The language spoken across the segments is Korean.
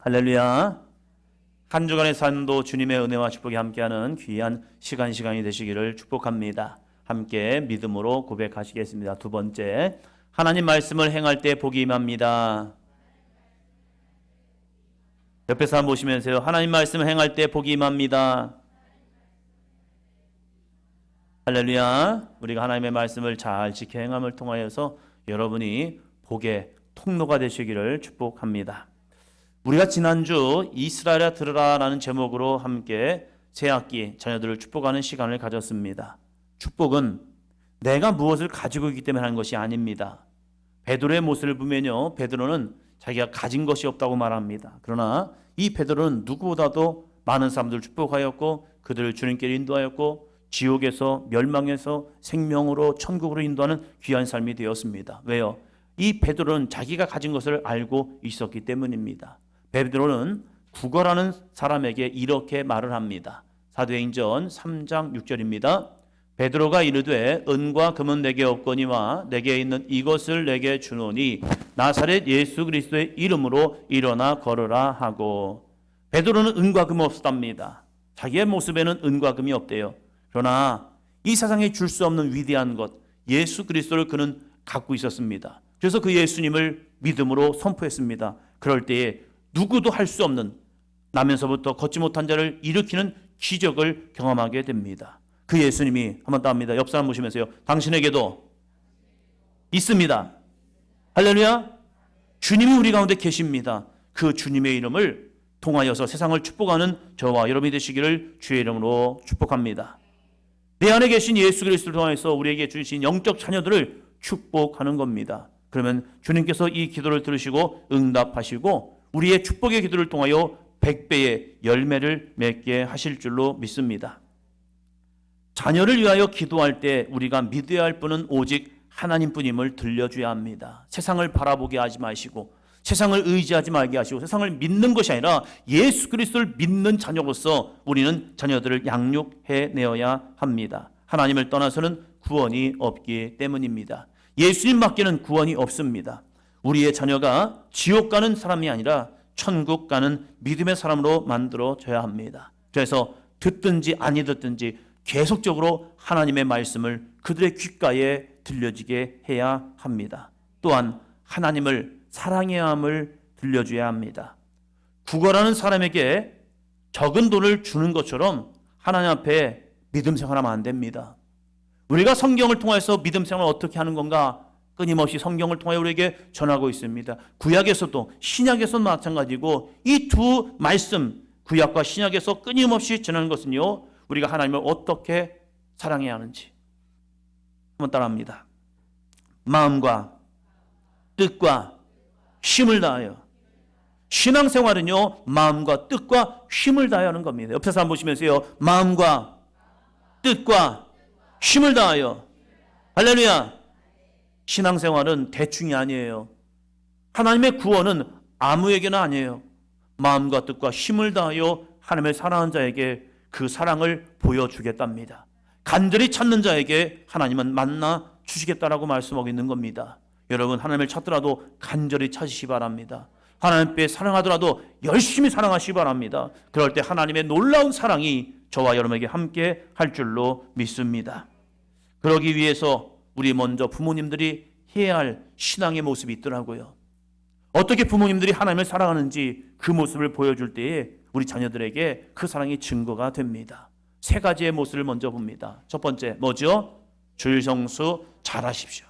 할렐루야. 한 주간의 삶도 주님의 은혜와 축복이 함께하는 귀한 시간이 되시기를 축복합니다. 함께 믿음으로 고백하시겠습니다. 두 번째, 하나님 말씀을 행할 때 복이 임합니다. 옆에 사람 보시면서요. 하나님 말씀을 행할 때 복이 임합니다. 할렐루야. 우리가 하나님의 말씀을 잘 지켜 행함을 통하여서 여러분이 복의 통로가 되시기를 축복합니다. 우리가 지난주 이스라엘아 들으라 라는 제목으로 함께 새학기 자녀들을 축복하는 시간을 가졌습니다. 축복은 내가 무엇을 가지고 있기 때문에 하는 것이 아닙니다. 베드로의 모습을 보면요, 베드로는 자기가 가진 것이 없다고 말합니다. 그러나 이 베드로는 누구보다도 많은 사람들을 축복하였고 그들을 주님께로 인도하였고 지옥에서 멸망해서 생명으로 천국으로 인도하는 귀한 삶이 되었습니다. 왜요? 이 베드로는 자기가 가진 것을 알고 있었기 때문입니다. 베드로는 구걸하는 사람에게 이렇게 말을 합니다. 사도행전 3장 6절입니다. 베드로가 이르되 은과 금은 내게 없거니와 내게 있는 이것을 내게 주노니 나사렛 예수 그리스도의 이름으로 일어나 걸으라 하고. 베드로는 은과 금 없었답니다. 자기의 모습에는 은과 금이 없대요. 그러나 이 세상에 줄 수 없는 위대한 것, 예수 그리스도를 그는 갖고 있었습니다. 그래서 그 예수님을 믿음으로 선포했습니다. 그럴 때에 누구도 할 수 없는, 나면서부터 걷지 못한 자를 일으키는 기적을 경험하게 됩니다. 그 예수님이 한번 따합니다. 옆 사람 보시면서요. 당신에게도 있습니다. 할렐루야. 주님이 우리 가운데 계십니다. 그 주님의 이름을 통하여서 세상을 축복하는 저와 여러분이 되시기를 주의 이름으로 축복합니다. 내 안에 계신 예수 그리스도를 통해서 우리에게 주신 영적 자녀들을 축복하는 겁니다. 그러면 주님께서 이 기도를 들으시고 응답하시고 우리의 축복의 기도를 통하여 100배의 열매를 맺게 하실 줄로 믿습니다. 자녀를 위하여 기도할 때 우리가 믿어야 할 분은 오직 하나님뿐임을 들려줘야 합니다. 세상을 바라보게 하지 마시고 세상을 의지하지 말게 하시고 세상을 믿는 것이 아니라 예수 그리스도를 믿는 자녀로서 우리는 자녀들을 양육해내어야 합니다. 하나님을 떠나서는 구원이 없기 때문입니다. 예수님 밖에는 구원이 없습니다. 우리의 자녀가 지옥 가는 사람이 아니라 천국 가는 믿음의 사람으로 만들어져야 합니다. 그래서 듣든지 아니 듣든지 계속적으로 하나님의 말씀을 그들의 귓가에 들려지게 해야 합니다. 또한 하나님을 사랑해야 함을 들려줘야 합니다. 구걸하는 사람에게 적은 돈을 주는 것처럼 하나님 앞에 믿음 생활하면 안 됩니다. 우리가 성경을 통해서 믿음 생활을 어떻게 하는 건가? 끊임없이 성경을 통해 우리에게 전하고 있습니다. 구약에서도 신약에서도 마찬가지고 이 두 말씀, 구약과 신약에서 끊임없이 전하는 것은요, 우리가 하나님을 어떻게 사랑해야 하는지 한번 따라합니다. 마음과 뜻과 힘을 다하여. 신앙생활은요, 마음과 뜻과 힘을 다하여 하는 겁니다. 옆에 사람 보시면서요, 마음과 뜻과 힘을 다하여. 할렐루야. 신앙생활은 대충이 아니에요. 하나님의 구원은 아무에게나 아니에요. 마음과 뜻과 힘을 다하여 하나님을 사랑하는 자에게 그 사랑을 보여주겠답니다. 간절히 찾는 자에게 하나님은 만나 주시겠다라고 말씀하고 있는 겁니다. 여러분, 하나님을 찾더라도 간절히 찾으시기 바랍니다. 하나님께 사랑하더라도 열심히 사랑하시기 바랍니다. 그럴 때 하나님의 놀라운 사랑이 저와 여러분에게 함께 할 줄로 믿습니다. 그러기 위해서 우리 먼저 부모님들이 해야 할 신앙의 모습이 있더라고요. 어떻게 부모님들이 하나님을 사랑하는지 그 모습을 보여줄 때에 우리 자녀들에게 그 사랑이 증거가 됩니다. 세 가지의 모습을 먼저 봅니다. 첫 번째 뭐죠? 주일 성수 잘하십시오.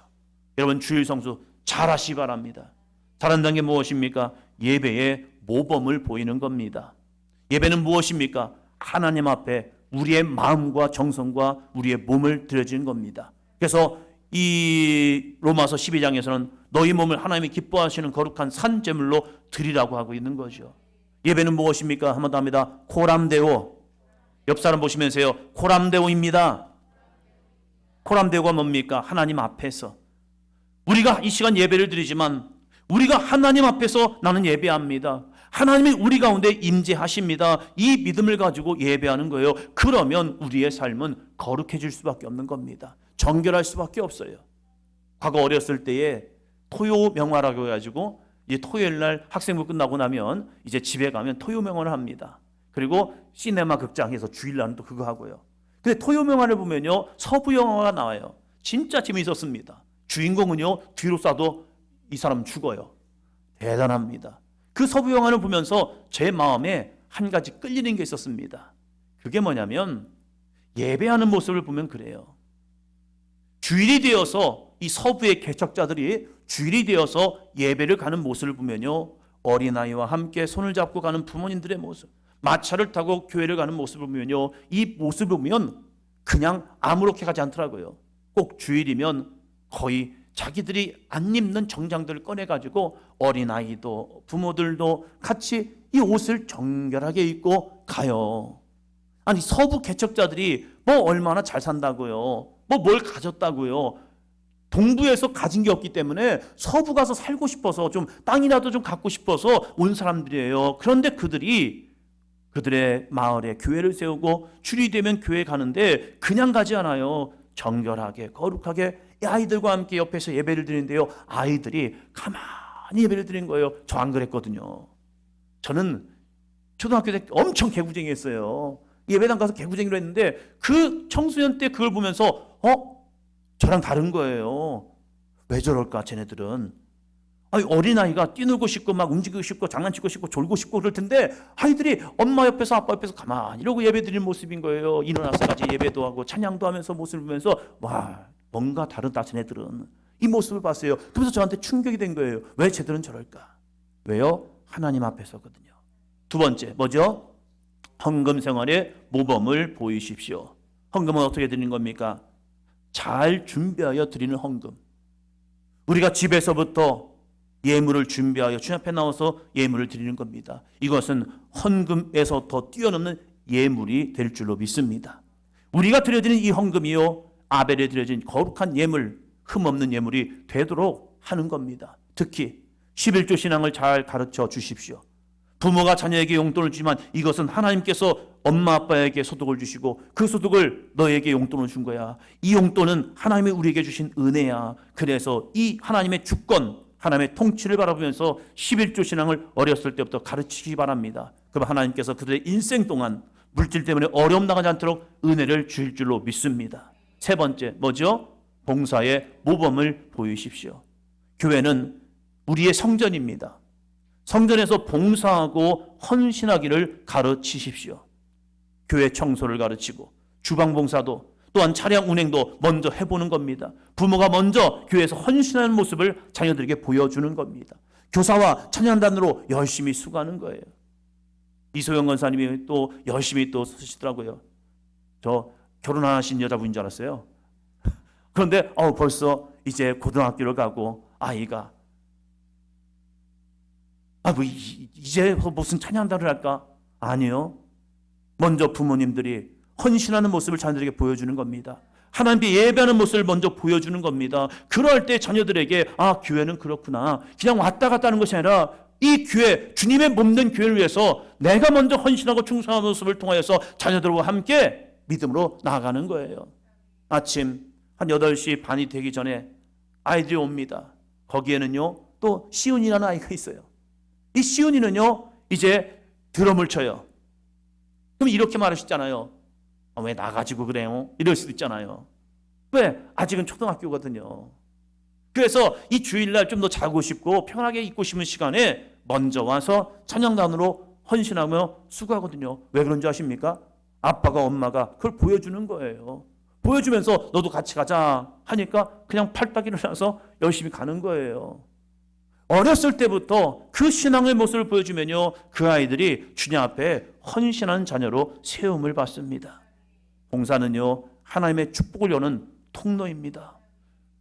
여러분, 주일 성수 잘하시기 바랍니다. 잘한다는 게 무엇입니까? 예배의 모범을 보이는 겁니다. 예배는 무엇입니까? 하나님 앞에 우리의 마음과 정성과 우리의 몸을 드려지는 겁니다. 그래서 이 로마서 12장에서는 너희 몸을 하나님이 기뻐하시는 거룩한 산제물로 드리라고 하고 있는 거죠. 예배는 무엇입니까? 한 번 더 합니다. 코람데오. 옆 사람 보시면서요. 코람데오입니다. 코람데오가 뭡니까? 하나님 앞에서. 우리가 이 시간 예배를 드리지만 우리가 하나님 앞에서 나는 예배합니다. 하나님이 우리 가운데 임재하십니다. 이 믿음을 가지고 예배하는 거예요. 그러면 우리의 삶은 거룩해질 수밖에 없는 겁니다. 정결할 수밖에 없어요. 과거 어렸을 때에 토요명화라고 해가지고 이제 토요일 날 학생부 끝나고 나면 이제 집에 가면 토요명언을 합니다. 그리고 시네마 극장에서 주일날은 또 그거 하고요. 근데 토요명언을 보면요, 서부 영화가 나와요. 진짜 재미있었습니다. 주인공은요, 뒤로 쏴도 이 사람 죽어요. 대단합니다. 그 서부 영화를 보면서 제 마음에 한 가지 끌리는 게 있었습니다. 그게 뭐냐면 예배하는 모습을 보면 그래요. 주일이 되어서 이 서부의 개척자들이 주일이 되어서 예배를 가는 모습을 보면요, 어린아이와 함께 손을 잡고 가는 부모님들의 모습, 마차를 타고 교회를 가는 모습을 보면요, 이 모습을 보면 그냥 아무렇게 가지 않더라고요. 꼭 주일이면 거의 자기들이 안 입는 정장들을 꺼내가지고 어린아이도 부모들도 같이 이 옷을 정결하게 입고 가요. 아니, 서부 개척자들이 뭐 얼마나 잘 산다고요, 뭐 뭘 가졌다고요. 동부에서 가진 게 없기 때문에 서부 가서 살고 싶어서 좀 땅이라도 좀 갖고 싶어서 온 사람들이에요. 그런데 그들의 마을에 교회를 세우고 주일이 되면 교회 가는데 그냥 가지 않아요. 정결하게 거룩하게 아이들과 함께 옆에서 예배를 드리는데요, 아이들이 가만히 예배를 드린 거예요. 저 안 그랬거든요. 저는 초등학교 때 엄청 개구쟁이였어요. 예배당 가서 개구쟁이로 했는데 그 청소년 때 그걸 보면서 저랑 다른 거예요. 왜 저럴까 쟤네들은. 아니, 어린아이가 뛰놀고 싶고 막 움직이고 싶고 장난치고 싶고 졸고 싶고 그럴 텐데 아이들이 엄마 옆에서 아빠 옆에서 가만히 이러고 예배 드리는 모습인 거예요. 일어나서까지 예배도 하고 찬양도 하면서 모습을 보면서 와, 뭔가 다르다 쟤네들은. 이 모습을 봤어요. 그래서 저한테 충격이 된 거예요. 왜 쟤들은 저럴까? 왜요? 하나님 앞에서거든요. 두 번째 뭐죠? 헌금 생활의 모범을 보이십시오. 헌금은 어떻게 드리는 겁니까? 잘 준비하여 드리는 헌금. 우리가 집에서부터 예물을 준비하여 주님 앞에 나와서 예물을 드리는 겁니다. 이것은 헌금에서 더 뛰어넘는 예물이 될 줄로 믿습니다. 우리가 드려지는 이 헌금이요, 아벨에 드려진 거룩한 예물, 흠없는 예물이 되도록 하는 겁니다. 특히 11조 신앙을 잘 가르쳐 주십시오. 부모가 자녀에게 용돈을 주지만 이것은 하나님께서 엄마 아빠에게 소득을 주시고 그 소득을 너에게 용돈을 준 거야. 이 용돈은 하나님이 우리에게 주신 은혜야. 그래서 이 하나님의 주권, 하나님의 통치를 바라보면서 11조 신앙을 어렸을 때부터 가르치기 바랍니다. 그럼 하나님께서 그들의 인생 동안 물질 때문에 어려움 당하지 않도록 은혜를 주실 줄로 믿습니다. 세 번째 뭐죠? 봉사의 모범을 보이십시오. 교회는 우리의 성전입니다. 성전에서 봉사하고 헌신하기를 가르치십시오. 교회 청소를 가르치고 주방 봉사도 또한 차량 운행도 먼저 해보는 겁니다. 부모가 먼저 교회에서 헌신하는 모습을 자녀들에게 보여주는 겁니다. 교사와 찬양단으로 열심히 수고하는 거예요. 이소영 권사님이 또 열심히 또 쓰시더라고요. 저 결혼하신 여자분인 줄 알았어요. 그런데 벌써 이제 고등학교를 가고 아이가 이제 무슨 찬양단을 할까? 아니요. 먼저 부모님들이 헌신하는 모습을 자녀들에게 보여주는 겁니다. 하나님께 예배하는 모습을 먼저 보여주는 겁니다. 그럴 때 자녀들에게 교회는 그렇구나. 그냥 왔다 갔다 하는 것이 아니라 이 교회, 주님의 몸된 교회를 위해서 내가 먼저 헌신하고 충성하는 모습을 통하여서 자녀들과 함께 믿음으로 나아가는 거예요. 아침 한 8시 반이 되기 전에 아이들이 옵니다. 거기에는요, 또 시훈이라는 아이가 있어요. 이 시훈이는요, 이제 드럼을 쳐요. 그럼 이렇게 말하시잖아요. 왜 나가지고 그래요? 이럴 수도 있잖아요. 왜? 아직은 초등학교거든요. 그래서 이 주일날 좀 더 자고 싶고 편하게 있고 싶은 시간에 먼저 와서 찬양단으로 헌신하며 수고하거든요. 왜 그런 줄 아십니까? 아빠가 엄마가 그걸 보여주는 거예요. 보여주면서 너도 같이 가자 하니까 그냥 팔딱 일어나서 열심히 가는 거예요. 어렸을 때부터 그 신앙의 모습을 보여주면요, 그 아이들이 주님 앞에 헌신하는 자녀로 세움을 받습니다. 봉사는요, 하나님의 축복을 여는 통로입니다.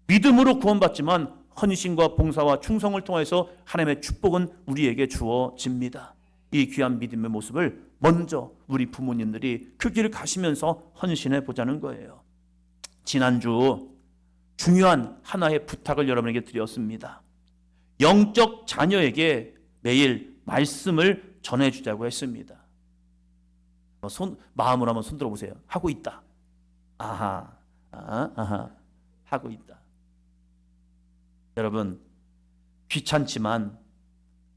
믿음으로 구원받지만 헌신과 봉사와 충성을 통해서 하나님의 축복은 우리에게 주어집니다. 이 귀한 믿음의 모습을 먼저 우리 부모님들이 그 길을 가시면서 헌신해 보자는 거예요. 지난주 중요한 하나의 부탁을 여러분에게 드렸습니다. 영적 자녀에게 매일 말씀을 전해주자고 했습니다. 마음으로 한번 손 들어보세요. 하고 있다. 아하, 하고 있다. 여러분, 귀찮지만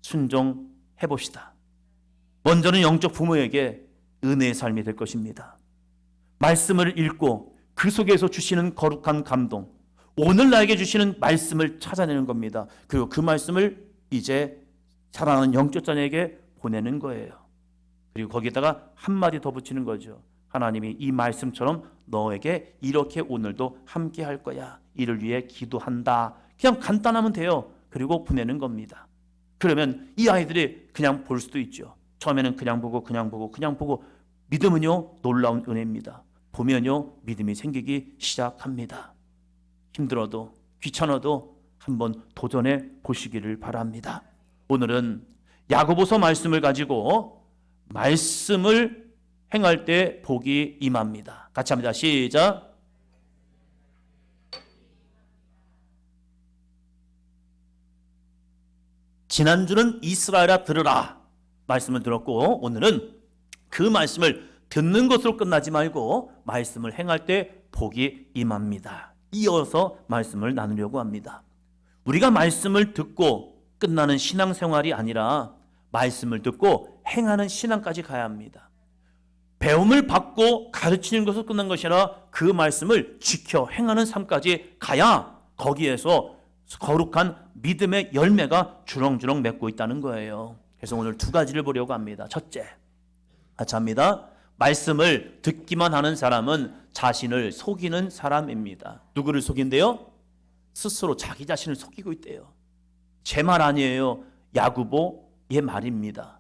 순종해 봅시다. 먼저는 영적 부모에게 은혜의 삶이 될 것입니다. 말씀을 읽고 그 속에서 주시는 거룩한 감동, 오늘 나에게 주시는 말씀을 찾아내는 겁니다. 그리고 그 말씀을 이제 사랑하는 영적 자녀에게 보내는 거예요. 그리고 거기에다가 한마디 더 붙이는 거죠. 하나님이 이 말씀처럼 너에게 이렇게 오늘도 함께 할 거야. 이를 위해 기도한다. 그냥 간단하면 돼요. 그리고 보내는 겁니다. 그러면 이 아이들이 그냥 볼 수도 있죠. 처음에는 그냥 보고 믿음은요 놀라운 은혜입니다. 보면요 믿음이 생기기 시작합니다. 힘들어도 귀찮아도 한번 도전해 보시기를 바랍니다. 오늘은 야고보서 말씀을 가지고 말씀을 행할 때 복이 임합니다. 같이 합니다. 시작. 지난주는 이스라엘아 들으라 말씀을 들었고, 오늘은 그 말씀을 듣는 것으로 끝나지 말고 말씀을 행할 때 복이 임합니다. 이어서 말씀을 나누려고 합니다. 우리가 말씀을 듣고 끝나는 신앙생활이 아니라 말씀을 듣고 행하는 신앙까지 가야 합니다. 배움을 받고 가르치는 것으로 끝난 것이 아니라 그 말씀을 지켜 행하는 삶까지 가야 거기에서 거룩한 믿음의 열매가 주렁주렁 맺고 있다는 거예요. 그래서 오늘 두 가지를 보려고 합니다. 첫째, 같이 합니다. 말씀을 듣기만 하는 사람은 자신을 속이는 사람입니다. 누구를 속인대요? 스스로 자기 자신을 속이고 있대요. 제 말 아니에요. 야고보의 말입니다.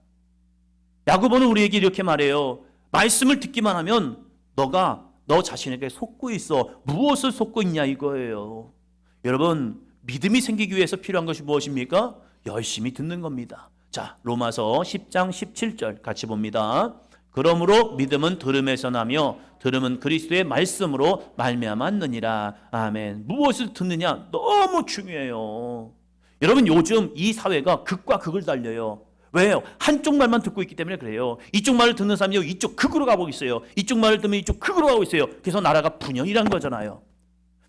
야고보는 우리에게 이렇게 말해요. 말씀을 듣기만 하면 너가 너 자신에게 속고 있어. 무엇을 속고 있냐 이거예요. 여러분, 믿음이 생기기 위해서 필요한 것이 무엇입니까? 열심히 듣는 겁니다. 자, 로마서 10장 17절 같이 봅니다. 그러므로 믿음은 들음에서 나며 들음은 그리스도의 말씀으로 말미암았느니라. 아멘. 무엇을 듣느냐 너무 중요해요. 여러분, 요즘 이 사회가 극과 극을 달려요. 왜요? 한쪽 말만 듣고 있기 때문에 그래요. 이쪽 말을 듣는 사람이 이쪽 극으로 가고 있어요. 이쪽 말을 듣면 이쪽 극으로 가고 있어요. 그래서 나라가 분열이란 거잖아요.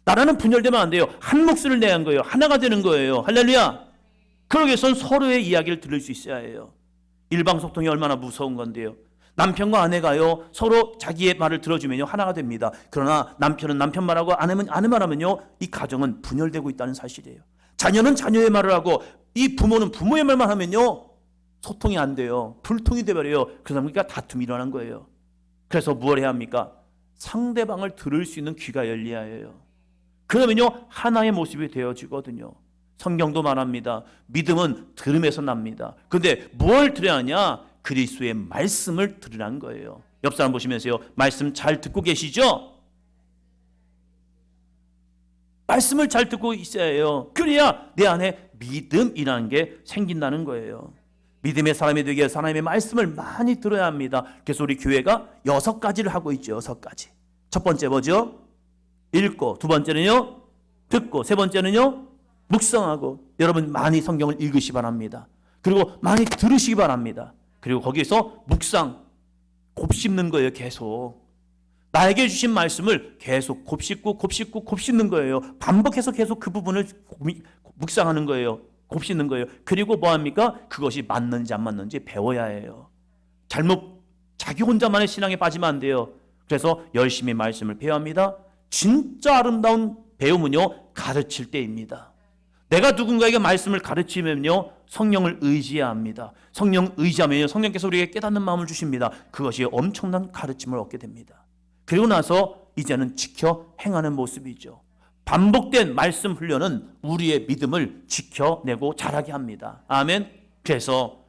나라는 분열되면 안 돼요. 한 몫을 내야 하는 거예요. 하나가 되는 거예요. 할렐루야. 그러기 위해서는 서로의 이야기를 들을 수 있어야 해요. 일방소통이 얼마나 무서운 건데요. 남편과 아내가요 서로 자기의 말을 들어주면요 하나가 됩니다. 그러나 남편은 남편 말하고 아내는 아내 말하면요 이 가정은 분열되고 있다는 사실이에요. 자녀는 자녀의 말을 하고 이 부모는 부모의 말만 하면요 소통이 안 돼요. 불통이 돼버려요. 그러다 보니까 다툼이 일어난 거예요. 그래서 무엇을 해야 합니까? 상대방을 들을 수 있는 귀가 열려야 해요. 그러면요 하나의 모습이 되어지거든요. 성경도 말합니다. 믿음은 들음에서 납니다. 그런데 뭘 들어야 하냐? 그리스도의 말씀을 들으라는 거예요. 옆 사람 보시면서요, 말씀 잘 듣고 계시죠? 말씀을 잘 듣고 있어야 해요. 그래야 내 안에 믿음이라는 게 생긴다는 거예요. 믿음의 사람이 되기 위해서 하나님의 말씀을 많이 들어야 합니다. 그래서 우리 교회가 6가지를 하고 있죠. 6가지. 첫 번째 뭐죠? 읽고, 두 번째는요 듣고, 세 번째는요 묵상하고. 여러분 많이 성경을 읽으시 바랍니다. 그리고 많이 들으시기 바랍니다. 그리고 거기에서 묵상, 곱씹는 거예요. 계속 나에게 주신 말씀을 계속 곱씹는 거예요. 반복해서 계속 그 부분을 묵상하는 거예요. 곱씹는 거예요. 그리고 뭐합니까? 그것이 맞는지 안 맞는지 배워야 해요. 자기 혼자만의 신앙에 빠지면 안 돼요. 그래서 열심히 말씀을 배워야 합니다. 진짜 아름다운 배움은요 가르칠 때입니다. 내가 누군가에게 말씀을 가르치면요 성령을 의지해야 합니다. 성령 의지하면요 성령께서 우리에게 깨닫는 마음을 주십니다. 그것이 엄청난 가르침을 얻게 됩니다. 그리고 나서 이제는 지켜 행하는 모습이죠. 반복된 말씀 훈련은 우리의 믿음을 지켜내고 자라게 합니다. 아멘. 그래서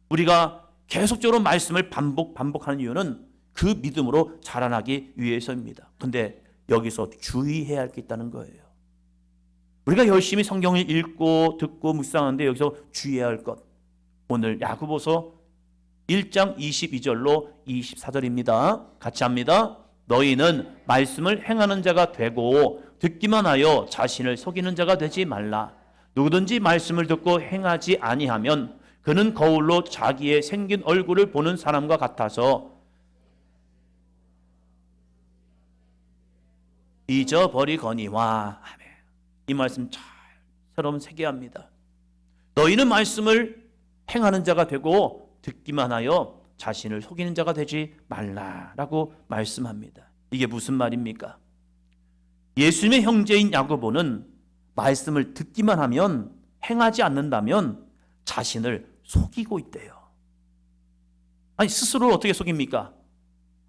우리가 계속적으로 말씀을 반복하는 이유는 그 믿음으로 자라나기 위해서입니다. 그런데 여기서 주의해야 할 게 있다는 거예요. 우리가 열심히 성경을 읽고 듣고 묵상하는데 여기서 주의해야 할 것, 오늘 야고보서 1장 22절로 24절입니다. 같이 합니다. 너희는 말씀을 행하는 자가 되고 듣기만 하여 자신을 속이는 자가 되지 말라. 누구든지 말씀을 듣고 행하지 아니하면 그는 거울로 자기의 생긴 얼굴을 보는 사람과 같아서 잊어버리거니와. 아멘. 이 말씀 잘 여러분 새겨야 합니다. 너희는 말씀을 행하는 자가 되고 듣기만 하여 자신을 속이는 자가 되지 말라라고 말씀합니다. 이게 무슨 말입니까? 예수님의 형제인 야고보는 말씀을 듣기만 하면, 행하지 않는다면 자신을 속이고 있대요. 아니, 스스로를 어떻게 속입니까? 한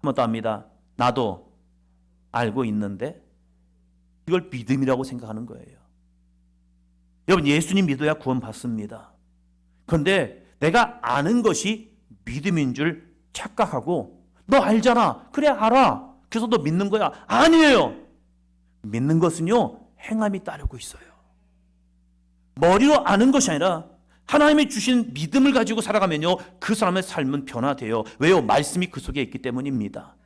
번 더 합니다. 나도 알고 있는데 이걸 믿음이라고 생각하는 거예요. 여러분, 예수님 믿어야 구원 받습니다. 그런데 내가 아는 것이 믿음인 줄 착각하고, 너 알잖아. 그래, 알아. 그래서 너 믿는 거야. 아니에요. 믿는 것은요, 행함이 따르고 있어요. 머리로 아는 것이 아니라 하나님이 주신 믿음을 가지고 살아가면요, 그 사람의 삶은 변화돼요. 왜요? 말씀이 그 속에 있기 때문입니다.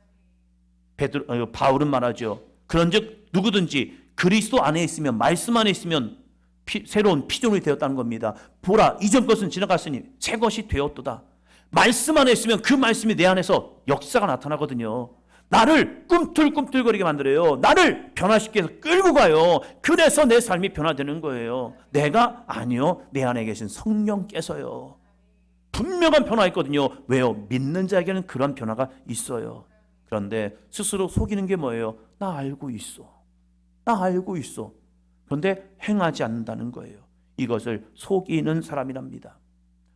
바울은 말하죠. 그런즉 누구든지 그리스도 안에 있으면, 말씀 안에 있으면 새로운 피조물이 되었다는 겁니다. 보라, 이전 것은 지나갔으니 새 것이 되었도다. 말씀 안에 있으면 그 말씀이 내 안에서 역사가 나타나거든요. 나를 꿈틀꿈틀거리게 만들어요. 나를 변화시켜서 끌고 가요. 그래서 내 삶이 변화되는 거예요. 내가 아니요, 내 안에 계신 성령께서요. 분명한 변화 있거든요. 왜요? 믿는 자에게는 그런 변화가 있어요. 그런데 스스로 속이는 게 뭐예요? 나 알고 있어. 나 알고 있어. 그런데 행하지 않는다는 거예요. 이것을 속이는 사람이랍니다.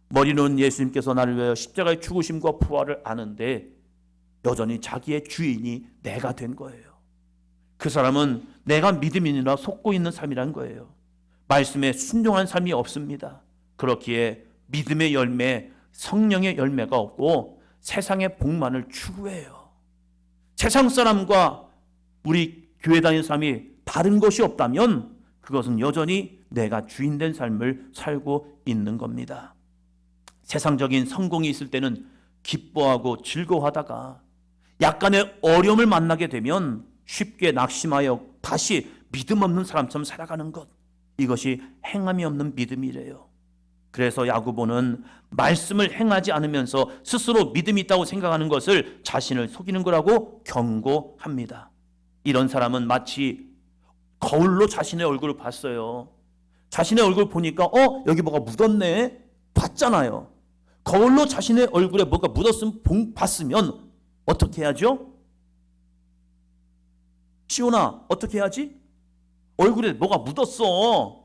머리는 예수님께서 나를 위하여 십자가의 죽으심과 부활을 아는데 여전히 자기의 주인이 내가 된 거예요. 그 사람은 내가 믿음이니라 속고 있는 삶이라는 거예요. 말씀에 순종한 삶이 없습니다. 그렇기에 믿음의 열매, 성령의 열매가 없고 세상의 복만을 추구해요. 세상 사람과 우리 교회 다니는 사람이 다른 것이 없다면 그것은 여전히 내가 주인된 삶을 살고 있는 겁니다. 세상적인 성공이 있을 때는 기뻐하고 즐거워하다가 약간의 어려움을 만나게 되면 쉽게 낙심하여 다시 믿음 없는 사람처럼 살아가는 것, 이것이 행함이 없는 믿음이래요. 그래서 야고보는 말씀을 행하지 않으면서 스스로 믿음이 있다고 생각하는 것을 자신을 속이는 거라고 경고합니다. 이런 사람은 마치 거울로 자신의 얼굴을 봤어요. 자신의 얼굴 보니까 여기 뭐가 묻었네? 봤잖아요. 거울로 자신의 얼굴에 뭐가 묻었으면 봤으면 어떻게 해야죠? 시온아, 어떻게 해야지? 얼굴에 뭐가 묻었어.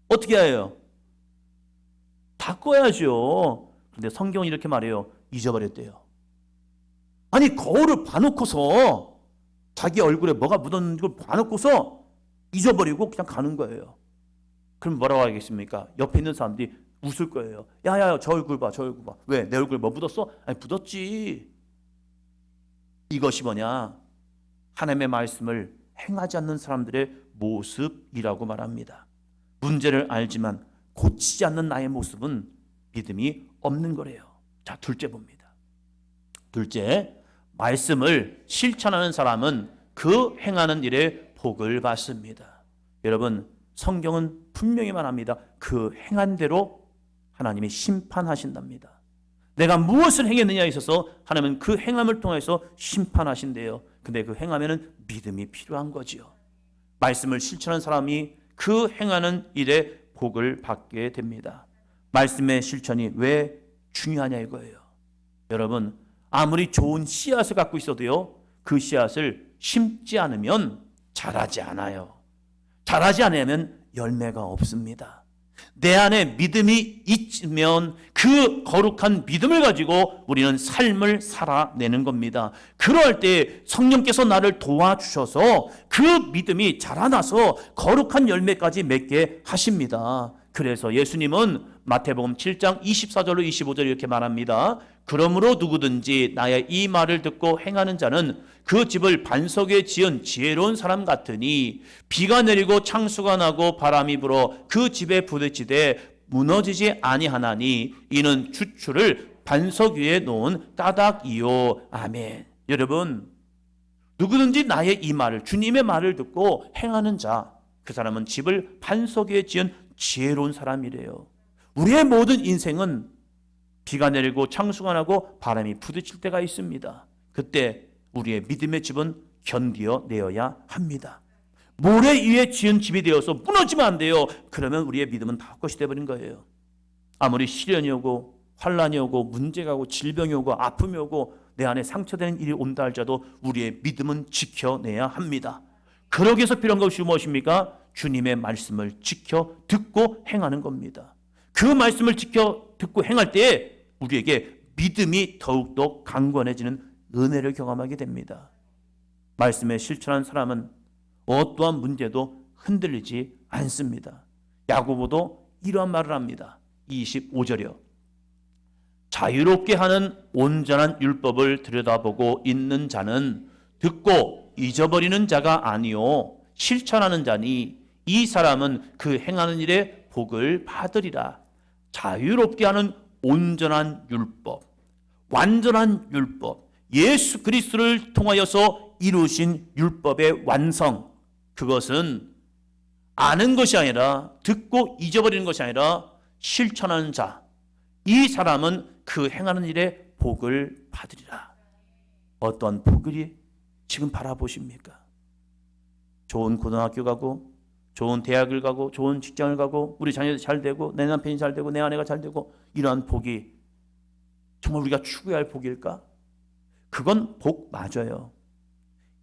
어떻게 해요? 바꿔야죠. 그런데 성경은 이렇게 말해요. 잊어버렸대요. 아니, 거울을 봐놓고서 자기 얼굴에 뭐가 묻었는지 걸 봐놓고서 잊어버리고 그냥 가는 거예요. 그럼 뭐라고 하겠습니까? 옆에 있는 사람들이 웃을 거예요. 야야, 저 얼굴 봐, 저 얼굴 봐. 왜? 내 얼굴에 뭐 묻었어? 아니, 묻었지. 이것이 뭐냐? 하나님의 말씀을 행하지 않는 사람들의 모습이라고 말합니다. 문제를 알지만 고치지 않는 나의 모습은 믿음이 없는 거래요. 자, 둘째 봅니다. 둘째, 말씀을 실천하는 사람은 그 행하는 일에 복을 받습니다. 여러분, 성경은 분명히 말합니다. 그 행한 대로 하나님이 심판하신답니다. 내가 무엇을 행했느냐에 있어서 하나님은 그 행함을 통해서 심판하신대요. 근데 그 행함에는 믿음이 필요한 거지요. 말씀을 실천하는 사람이 그 행하는 일에 복을 받게 됩니다. 말씀의 실천이 왜 중요하냐 이거예요. 여러분, 아무리 좋은 씨앗을 갖고 있어도요, 그 씨앗을 심지 않으면 자라지 않아요. 자라지 않으면 열매가 없습니다. 내 안에 믿음이 있으면 그 거룩한 믿음을 가지고 우리는 삶을 살아내는 겁니다. 그럴 때 성령께서 나를 도와주셔서 그 믿음이 자라나서 거룩한 열매까지 맺게 하십니다. 그래서 예수님은 마태복음 7장 24절로 25절 이렇게 말합니다. 그러므로 누구든지 나의 이 말을 듣고 행하는 자는 그 집을 반석에 지은 지혜로운 사람 같으니 비가 내리고 창수가 나고 바람이 불어 그 집에 부딪히되 무너지지 아니하나니 이는 주추를 반석 위에 놓은 까닭이요. 아멘. 여러분, 누구든지 나의 이 말을, 주님의 말을 듣고 행하는 자, 그 사람은 집을 반석 위에 지은 지혜로운 사람이래요. 우리의 모든 인생은 비가 내리고 창수가 나고 바람이 부딪힐 때가 있습니다. 그때 우리의 믿음의 집은 견디어내어야 합니다. 모래 위에 지은 집이 되어서 무너지면 안 돼요. 그러면 우리의 믿음은 다 헛것이 되어버린 거예요. 아무리 시련이 오고 환란이 오고 문제가 오고 질병이 오고 아픔이 오고 내 안에 상처되는 일이 온다 할지라도 우리의 믿음은 지켜내야 합니다. 그러기 위해서 필요한 것이 무엇입니까? 주님의 말씀을 지켜 듣고 행하는 겁니다. 그 말씀을 지켜 듣고 행할 때에 우리에게 믿음이 더욱더 강건해지는 은혜를 경험하게 됩니다. 말씀에 실천한 사람은 어떠한 문제도 흔들리지 않습니다. 야고보도 이러한 말을 합니다. 25절이요. 자유롭게 하는 온전한 율법을 들여다보고 있는 자는 듣고 잊어버리는 자가 아니요 실천하는 자니 이 사람은 그 행하는 일에 복을 받으리라. 자유롭게 하는 온전한 율법, 완전한 율법, 예수 그리스도를 통하여서 이루신 율법의 완성, 그것은 아는 것이 아니라 듣고 잊어버리는 것이 아니라 실천하는 자, 이 사람은 그 행하는 일에 복을 받으리라. 어떤 복을 지금 바라보십니까? 좋은 고등학교 가고 좋은 대학을 가고 좋은 직장을 가고 우리 자녀들 잘 되고 내 남편이 잘 되고 내 아내가 잘 되고 이러한 복이 정말 우리가 추구해야 할 복일까? 그건 복 맞아요.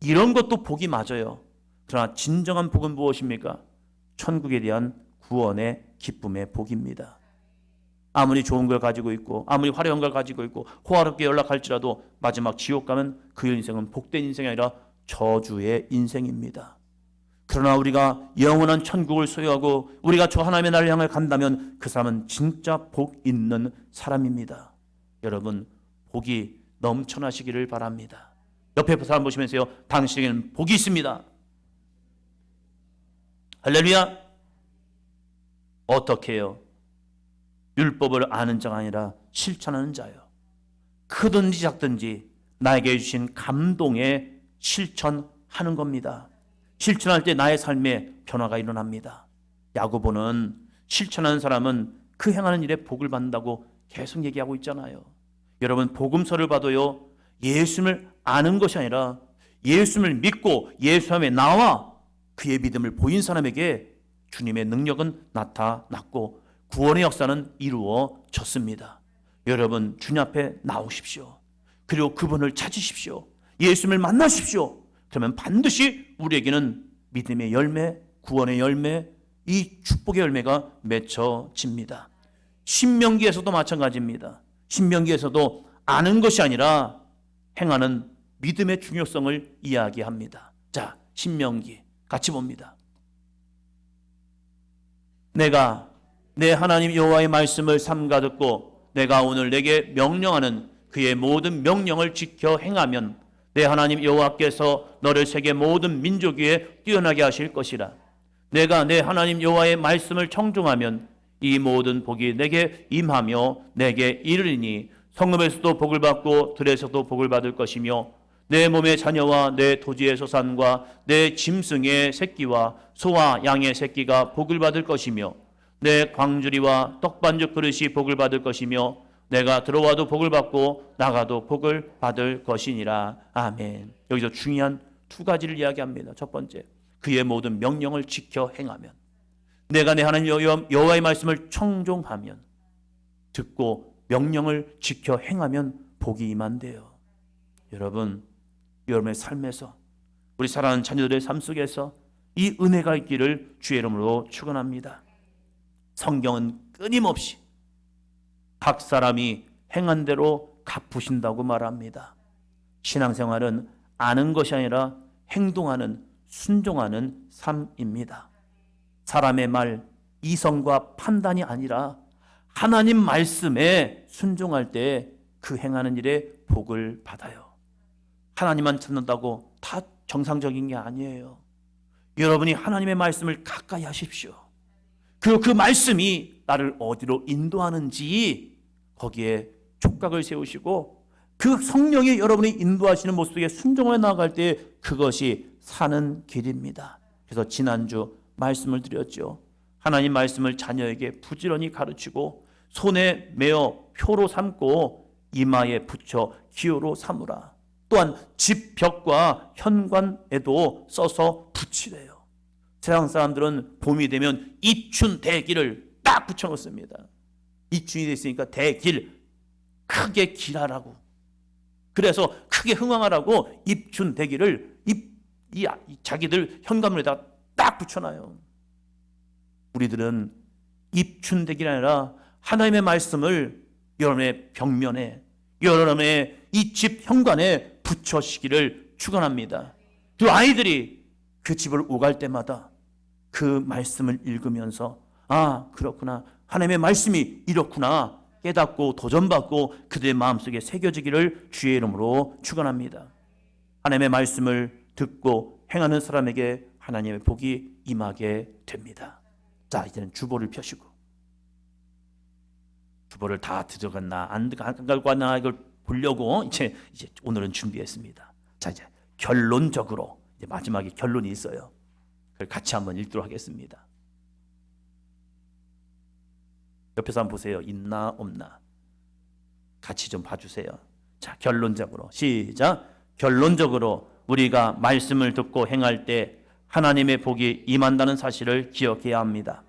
이런 것도 복이 맞아요. 그러나 진정한 복은 무엇입니까? 천국에 대한 구원의 기쁨의 복입니다. 아무리 좋은 걸 가지고 있고 아무리 화려한 걸 가지고 있고 호화롭게 연락할지라도 마지막 지옥 가면 그 인생은 복된 인생이 아니라 저주의 인생입니다. 그러나 우리가 영원한 천국을 소유하고 우리가 저 하나님의 나라를 향해 간다면 그 사람은 진짜 복 있는 사람입니다. 여러분, 복이 넘쳐나시기를 바랍니다. 옆에 사람 보시면서요, 당신에게는 복이 있습니다. 할렐루야. 어떻게 해요? 율법을 아는 자가 아니라 실천하는 자요. 크든지 작든지 나에게 주신 감동에 실천하는 겁니다. 실천할 때 나의 삶에 변화가 일어납니다. 야고보는 실천하는 사람은 그 행하는 일에 복을 받는다고 계속 얘기하고 있잖아요. 여러분, 복음서를 봐도요, 예수님을 아는 것이 아니라 예수님을 믿고 예수 안에 나와 그의 믿음을 보인 사람에게 주님의 능력은 나타났고 구원의 역사는 이루어졌습니다. 여러분, 주님 앞에 나오십시오. 그리고 그분을 찾으십시오. 예수님을 만나십시오. 그러면 반드시 우리에게는 믿음의 열매, 구원의 열매, 이 축복의 열매가 맺혀집니다. 신명기에서도 마찬가지입니다. 신명기에서도 아는 것이 아니라 행하는 믿음의 중요성을 이야기합니다. 자, 신명기 같이 봅니다. 내가 내 하나님 여호와의 말씀을 삼가 듣고 내가 오늘 내게 명령하는 그의 모든 명령을 지켜 행하면 내 하나님 여호와께서 너를 세계 모든 민족 위에 뛰어나게 하실 것이라. 내가 내 하나님 여호와의 말씀을 청종하면 이 모든 복이 내게 임하며 내게 이르리니 성읍에서도 복을 받고 들에서도 복을 받을 것이며 내 몸의 자녀와 내 토지의 소산과 내 짐승의 새끼와 소와 양의 새끼가 복을 받을 것이며 내 광주리와 떡반죽 그릇이 복을 받을 것이며 내가 들어와도 복을 받고 나가도 복을 받을 것이니라. 아멘. 여기서 중요한 두 가지를 이야기합니다. 첫 번째, 그의 모든 명령을 지켜 행하면, 내가 내 하나님 여호와의 말씀을 청종하면, 듣고 명령을 지켜 행하면 복이 임한대요. 여러분, 여러분의 삶에서, 우리 사랑하는 자녀들의 삶 속에서 이 은혜가 있기를 주의 이름으로 축원합니다. 성경은 끊임없이 각 사람이 행한 대로 갚으신다고 말합니다. 신앙생활은 아는 것이 아니라 행동하는, 순종하는 삶입니다. 사람의 말, 이성과 판단이 아니라 하나님 말씀에 순종할 때 그 행하는 일에 복을 받아요. 하나님만 찾는다고 다 정상적인 게 아니에요. 여러분이 하나님의 말씀을 가까이 하십시오. 그리고 그 말씀이 나를 어디로 인도하는지 거기에 촉각을 세우시고 그 성령이 여러분이 인도하시는 모습 속에 순종해 나아갈 때 그것이 사는 길입니다. 그래서 지난주 말씀을 드렸죠. 하나님 말씀을 자녀에게 부지런히 가르치고 손에 메어 표로 삼고 이마에 붙여 기호로 삼으라. 또한 집 벽과 현관에도 써서 붙이래요. 세상 사람들은 봄이 되면 입춘 대기를 딱 붙여놓습니다. 입춘이 됐으니까 대길, 크게 길하라고. 그래서 크게 흥왕하라고 입춘 대기를 자기들 현관문에다 딱 붙여놔요. 우리들은 입춘 대기가 아니라 하나님의 말씀을 여러분의 벽면에, 여러분의 이 집 현관에 붙여시기를 축원합니다. 그 아이들이 그 집을 오갈 때마다 그 말씀을 읽으면서 아, 그렇구나, 하나님의 말씀이 이렇구나 깨닫고 도전받고 그들의 마음속에 새겨지기를 주의 이름으로 축원합니다. 하나님의 말씀을 듣고 행하는 사람에게 하나님의 복이 임하게 됩니다. 자, 이제는 주보를 펴시고, 주보를 다 들어갔나 안 갖고 왔나 이걸 보려고 이제 오늘은 준비했습니다. 자, 이제 결론적으로 이제 마지막에 결론이 있어요. 그걸 같이 한번 읽도록 하겠습니다. 옆에서 한번 보세요. 있나 없나 같이 좀 봐주세요. 자, 결론적으로 시작. 결론적으로 우리가 말씀을 듣고 행할 때 하나님의 복이 임한다는 사실을 기억해야 합니다.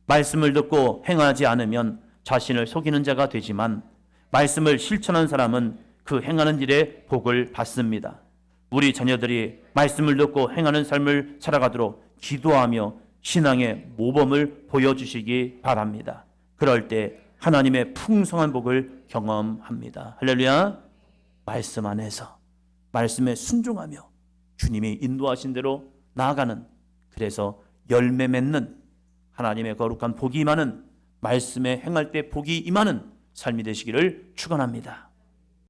말씀을 듣고 행하지 않으면 자신을 속이는 자가 되지만 말씀을 실천한 사람은 그 행하는 일에 복을 받습니다. 우리 자녀들이 말씀을 듣고 행하는 삶을 살아가도록 기도하며 신앙의 모범을 보여주시기 바랍니다. 그럴 때 하나님의 풍성한 복을 경험합니다. 할렐루야. 말씀 안에서 말씀에 순종하며 주님이 인도하신 대로 나아가는, 그래서 열매 맺는, 하나님의 거룩한 복이 임하는, 말씀에 행할 때 복이 임하는 삶이 되시기를 축원합니다.